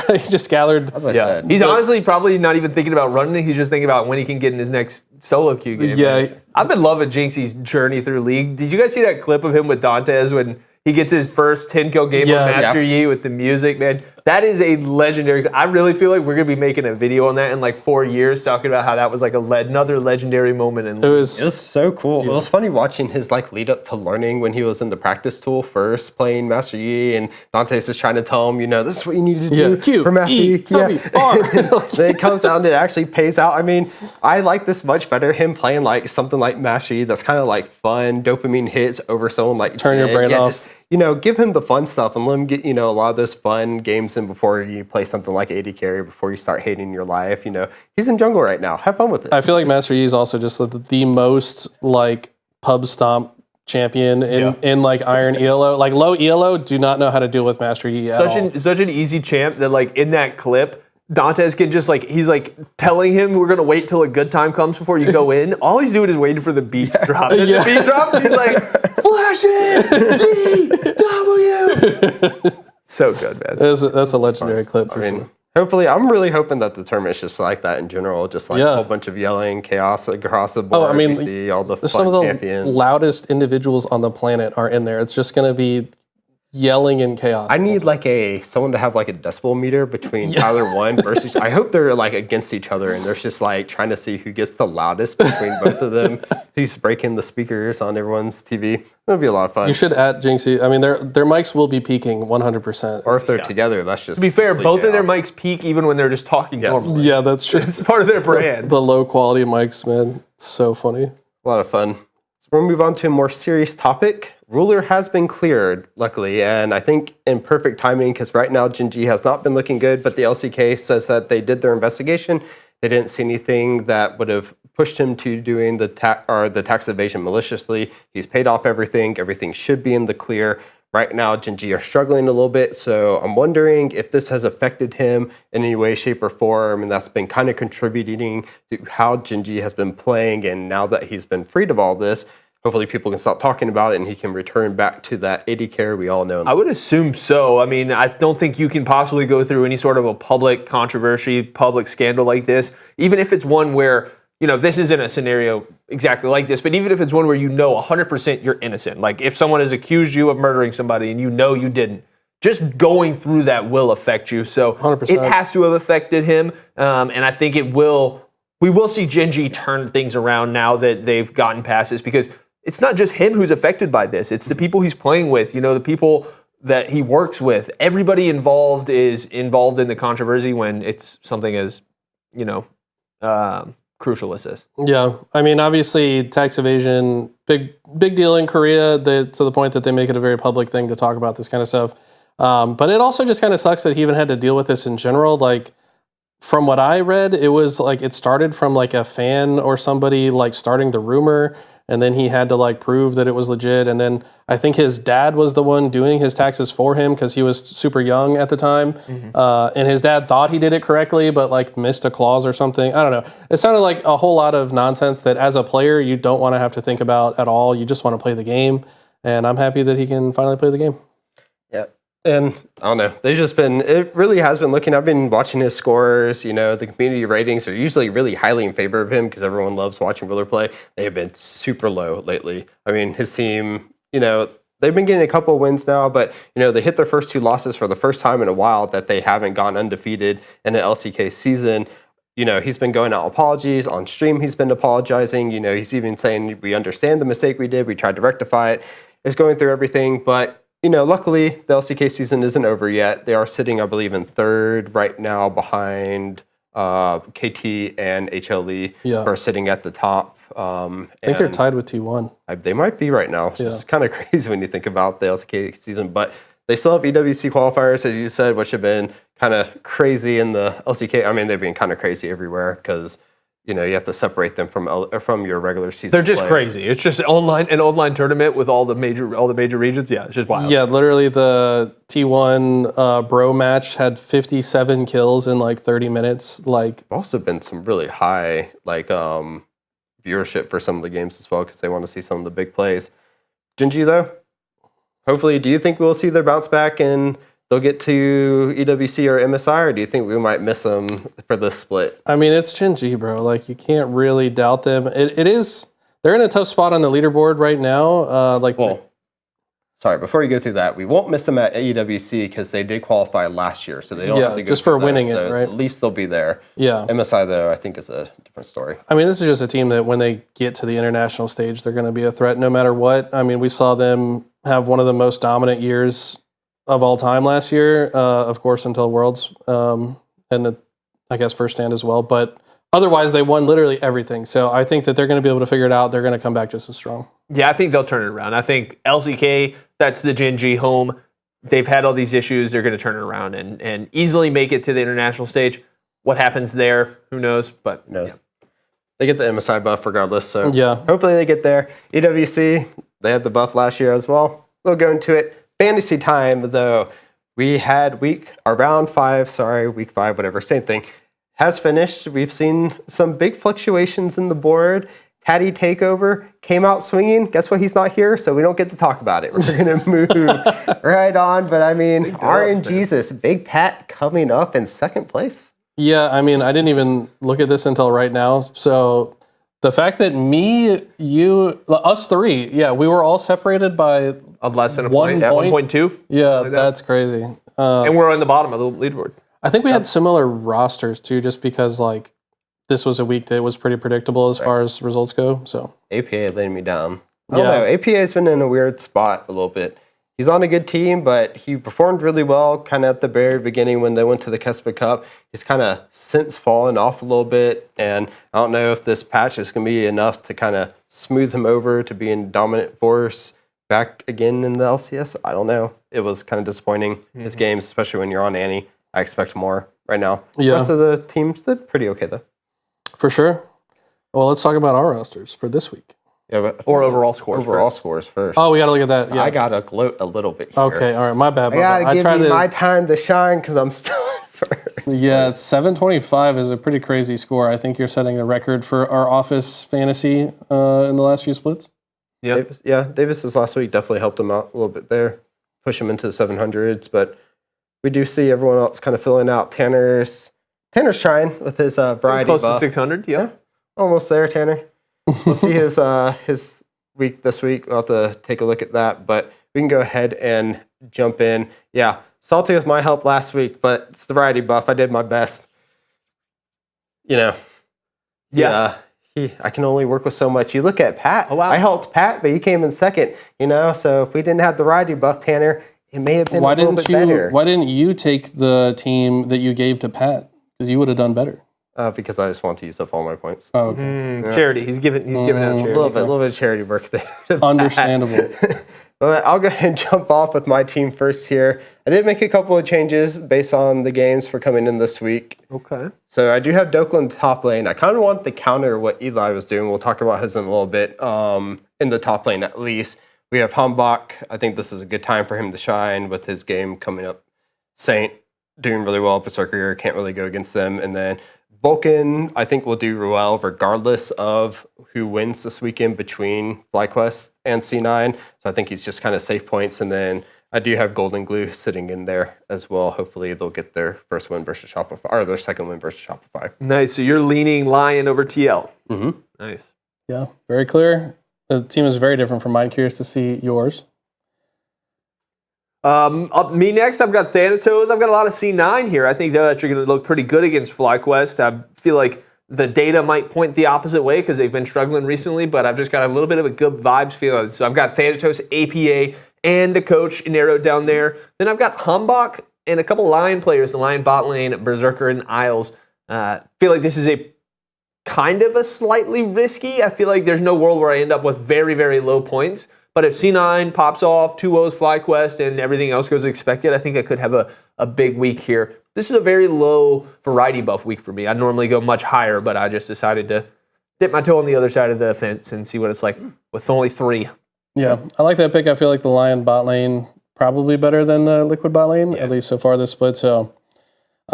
gathered. As I said. He's honestly probably not even thinking about running it. He's just thinking about when he can get in his next solo queue game. Yeah. I've been loving Jynxzi's journey through League. Did you guys see that clip of him with Dantes when he gets his first 10-kill game on Master Yi with the music, man? That is a legendary. I really feel like we're going to be making a video on that in 4 years, talking about how that was another legendary moment in League. It was so cool. Yeah. It was funny watching his lead up to learning when he was in the practice tool first playing Master Yi, and Dante's just trying to tell him, this is what you need to do for Master Yi. Then it comes out and it actually pays out. I mean, I like this much better, him playing something like Master Yi that's kind of fun, dopamine hits over someone like Turn your brain off. Just, give him the fun stuff and let him get, a lot of those fun games in before you play something like AD carry, before you start hating your life. He's in jungle right now. Have fun with it. I feel like Master Yi is also just the most pub stomp champion in Iron ELO. Low ELO do not know how to deal with Master Yi at all. Such an easy champ that in that clip, Dantes can just he's telling him we're gonna wait till a good time comes before you go in. All he's doing is waiting for the beat to drop. And the beat drops, he's like, flash it! W! So good, man. That's a legendary clip for sure. Hopefully, I'm really hoping that the tournament's just like that in general. Just a whole bunch of yelling, chaos across the board. You see all the some of the champions. Loudest individuals on the planet are in there. It's just going to be yelling and chaos. I need someone to have a decibel meter between Tyler 1 versus. I hope they're against each other and there's just trying to see who gets the loudest between both of them. Who's breaking the speakers on everyone's TV. That'll be a lot of fun. You should add Jynxzi. I mean, their mics will be peaking 100%. Or if they're together, that's just. To be fair, both of their mics peak even when they're just talking normally. Yeah, that's true. It's part of their brand. The low quality mics, man. So funny. A lot of fun. So we'll move on to a more serious topic. Ruler has been cleared, luckily, and I think in perfect timing because right now Jynxzi has not been looking good, but the LCK says that they did their investigation. They didn't see anything that would have pushed him to doing the tax evasion maliciously. He's paid off everything. Everything should be in the clear. Right now, Jynxzi are struggling a little bit, so I'm wondering if this has affected him in any way, shape, or form, and that's been kind of contributing to how Jynxzi has been playing, and now that he's been freed of all this, hopefully people can stop talking about it and he can return back to that AD carry we all know. I would assume so. I mean, I don't think you can possibly go through any sort of a public controversy, public scandal like this, even if it's one where, this isn't a scenario exactly like this, but even if it's one where 100% you're innocent, if someone has accused you of murdering somebody and you didn't, just going through that will affect you. So 100%. It has to have affected him, and I think we will see Jynxzi turn things around now that they've gotten past this, because it's not just him who's affected by this. It's the people he's playing with, the people that he works with. Everybody involved is involved in the controversy when it's something as, crucial as this. Yeah. I mean, obviously, tax evasion, big deal in Korea to the point that they make it a very public thing to talk about this kind of stuff. But it also just kind of sucks that he even had to deal with this in general. From what I read, it was it started from a fan or somebody starting the rumor. And then he had to prove that it was legit. And then I think his dad was the one doing his taxes for him because he was super young at the time. Mm-hmm. And his dad thought he did it correctly, but missed a clause or something. I don't know. It sounded like a whole lot of nonsense that as a player, you don't want to have to think about at all. You just want to play the game. And I'm happy that he can finally play the game. Yeah. And I don't know, it really has been looking, I've been watching his scores, the community ratings are usually really highly in favor of him because everyone loves watching Willer play. They have been super low lately. I mean, his team, they've been getting a couple of wins now, but, they hit their first 2 losses for the first time in a while that they haven't gone undefeated in an LCK season. He's been going out apologies. On stream, he's been apologizing. He's even saying, we understand the mistake we did. We tried to rectify it. It's going through everything, but luckily, the LCK season isn't over yet. They are sitting, I believe, in 3rd right now behind KT and HLE, who are sitting at the top. I think they're tied with T1. They might be right now. It's kind of crazy when you think about the LCK season, but they still have EWC qualifiers, as you said, which have been kind of crazy in the LCK. I mean, they've been kind of crazy everywhere because you have to separate them from your regular season. They're just crazy. It's just an online tournament with all the major regions. Yeah, it's just wild. Yeah, literally the T1 bro match had 57 kills in like 30 minutes. Like, also been some really high viewership for some of the games as well because they want to see some of the big plays. Jynxzi though, hopefully, do you think we'll see their bounce back and they'll get to EWC or MSI, or do you think we might miss them for this split? I mean, it's Jynxzi, bro. Like, you can't really doubt them. It is. They're in a tough spot on the leaderboard right now. Sorry, before you go through that, we won't miss them at EWC because they did qualify last year, so they don't have to go just for winning there, it, right? At least they'll be there. Yeah. MSI, though, I think is a different story. I mean, this is just a team that when they get to the international stage, they're going to be a threat no matter what. I mean, we saw them have one of the most dominant years of all time last year, of course, until Worlds, and I guess first stand as well. But otherwise, they won literally everything. So I think that they're going to be able to figure it out. They're going to come back just as strong. Yeah, I think they'll turn it around. I think LCK, that's the Jynxzi home. They've had all these issues. They're going to turn it around and easily make it to the international stage. What happens there, who knows? But who knows? Yeah. They get the MSI buff regardless, so yeah. Hopefully they get there. EWC, they had the buff last year as well. They'll go into it. Fantasy time, though. We had week 5, whatever, same thing, has finished. We've seen some big fluctuations in the board. Taddy Takeover came out swinging. Guess what? He's not here, so we don't get to talk about it. We're going to move right on. But, I mean, RNG's Big Pat coming up in 2nd place. Yeah, I mean, I didn't even look at this until right now. So the fact that me, you, us 3, we were all separated by less than a point. 1.2. Yeah, like that's crazy. And we're on the bottom of the leaderboard. I think we had similar rosters too, just because like this was a week that was pretty predictable as far as results go. So APA letting me down. I don't know. APA has been in a weird spot a little bit. He's on a good team, but he performed really well kind of at the very beginning when they went to the Kespa Cup. He's kind of since fallen off a little bit, and I don't know if this patch is going to be enough to kind of smooth him over to being dominant force back again in the LCS. I don't know. It was kind of disappointing, his games, especially when you're on Annie. I expect more right now. Yeah. The rest of the teams did pretty okay, though. For sure. Well, let's talk about our rosters for this week. Yeah, but or overall scores. Overall scores first. Oh, we got to look at that. Yeah. I got to gloat a little bit here. Okay, all right. My bad. I got to give you my time to shine because I'm still in first. Yeah, 725 is a pretty crazy score. I think you're setting a record for our office fantasy in the last few splits. Yeah, Davis's last week definitely helped him out a little bit there, push him into the 700s. But we do see everyone else kind of filling out. Tanner's trying with his variety close buff. to 600. Yeah, almost there, Tanner. We'll see his week this week. We'll have to take a look at that. But we can go ahead and jump in. Yeah, salty with my help last week, but it's the variety buff. I did my best. I can only work with so much. You look at Pat. Oh, wow. I helped Pat, but you came in 2nd. So if we didn't have the variety buff, Tanner, it may have been a little bit better. Why didn't you take the team that you gave to Pat? Because you would have done better. Because I just want to use up all my points. Oh, okay. Charity. He's giving out charity. A little bit of charity work there. Understandable. But I'll go ahead and jump off with my team first here. I did make a couple of changes based on the games for coming in this week. Okay. So I do have Dokla in the top lane. I kind of want to counter what Eli was doing. We'll talk about his in a little bit. In the top lane, at least. We have Hambach. I think this is a good time for him to shine with his game coming up. Saint doing really well. Berserker can't really go against them. And then Vulcan, I think, will do well regardless of who wins this weekend between FlyQuest and C9. So I think he's just kind of safe points. And then I do have Golden Glue sitting in there as well. Hopefully they'll get their first win versus Shopify, or their second win versus Shopify. Nice. So you're leaning Lion over TL. Mm-hmm. Nice. Yeah, very clear. The team is very different from mine. Curious to see yours. Up me next, I've got Thanatos. I've got a lot of C9 here. I think they're actually going to look pretty good against FlyQuest. I feel like the data might point the opposite way because they've been struggling recently, but I've just got a little bit of a good vibes feeling. So I've got Thanatos, APA, and the coach narrowed down there. Then I've got Humbach and a couple Lion players, the Lion bot lane, Berserker, and Isles. Feel like this is a kind of a slightly risky. I feel like there's no world where I end up with very, very low points. But if C9 pops off, 2-0s FlyQuest, and everything else goes as expected, I think I could have a big week here. This is a very low variety buff week for me. I normally go much higher, but I just decided to dip my toe on the other side of the fence and see what it's like with only 3. Yeah, I like that pick. I feel like the Lion bot lane probably better than the Liquid bot lane, at least so far this split. So,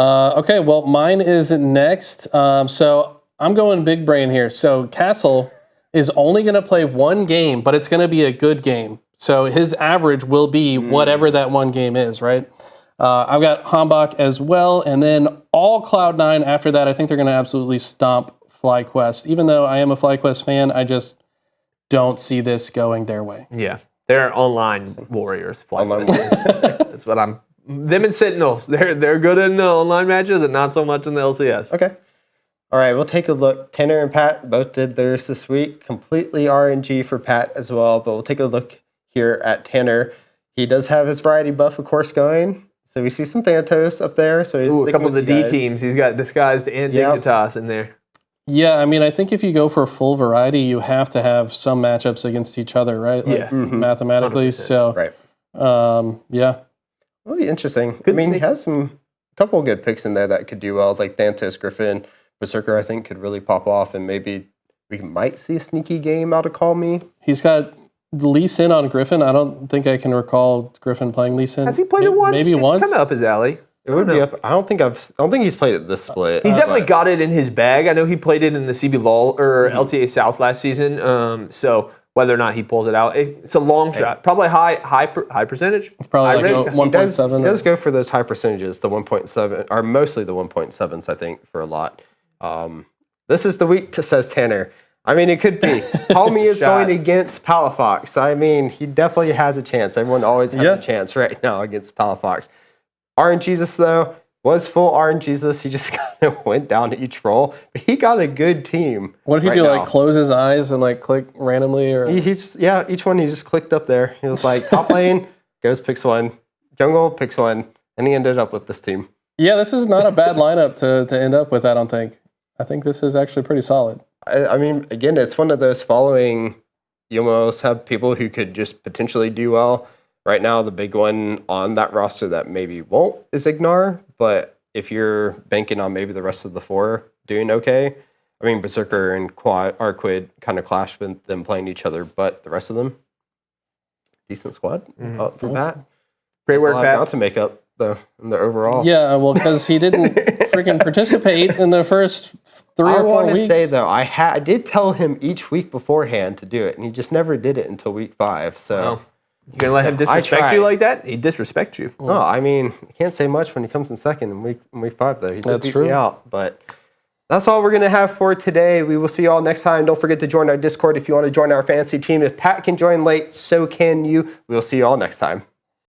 okay, well, mine is next. So I'm going big brain here. So Castle is only going to play one game, but it's going to be a good game. So his average will be whatever that one game is, right? I've got Hambach as well, and then all Cloud9 after that. I think they're going to absolutely stomp FlyQuest. Even though I am a FlyQuest fan, I just don't see this going their way. Yeah, they're online warriors. That's what I'm. Them and Sentinels. They're good in online matches and not so much in the LCS. Okay. All right, we'll take a look. Tanner and Pat both did theirs this week. Completely RNG for Pat as well, but we'll take a look here at Tanner. He does have his variety buff, of course, going. So we see some Thanatos up there. So he's a couple of the D teams. He's got Disguised and Dignitas in there. Yeah, I mean, I think if you go for full variety, you have to have some matchups against each other, right? Like, mathematically. 100%. So, right. Yeah. Really interesting. He has a couple of good picks in there that could do well, like Thanatos, Griffin, Berserker, I think, could really pop off, and maybe we might see a sneaky game out of Call Me. He's got Lee Sin on Griffin. I don't think I can recall Griffin playing Lee Sin. Has he played it once? Maybe once. It's kind of up his alley. It would be up. I don't think he's played it this split. He's definitely got it in his bag. I know he played it in the CB LOL or LTA South last season. So whether or not he pulls it out, it's a long shot. Probably high percentage. It's probably like 1.7. He does go for those high percentages, the 1.7, or mostly the 1.7s, I think, for a lot. This is the week, says Tanner. I mean, it could be. Call Me is going against Palafox. I mean, he definitely has a chance. Everyone always has a chance right now against Palafox. RNGesus, though, was full RNGesus. He just kind of went down to each roll. But he got a good team. What did he do, like close his eyes and like click randomly? Or each one he just clicked up there. He was like, top lane, goes picks one. Jungle picks one. And he ended up with this team. Yeah, this is not a bad lineup to end up with, I don't think. I think this is actually pretty solid. I mean, again, it's one of those following, you almost have people who could just potentially do well. Right now, the big one on that roster that maybe won't is Ignar. But if you're banking on maybe the rest of the 4 doing okay, I mean, Berserker and Arquid kind of clashed with them playing each other, but the rest of them, decent squad for Pat. Great work, Pat. Not to make up, though, in the overall. Yeah, well, because he didn't freaking participate in the first 3 or 4 weeks. I want to say, though, I did tell him each week beforehand to do it, and he just never did it until week 5. So. Wow. You gonna let him disrespect you like that? He disrespects you. No, I mean, you can't say much when he comes in second in week 5, though. He did beat me out, but that's all we're going to have for today. We will see you all next time. Don't forget to join our Discord if you want to join our fantasy team. If Pat can join late, so can you. We will see you all next time.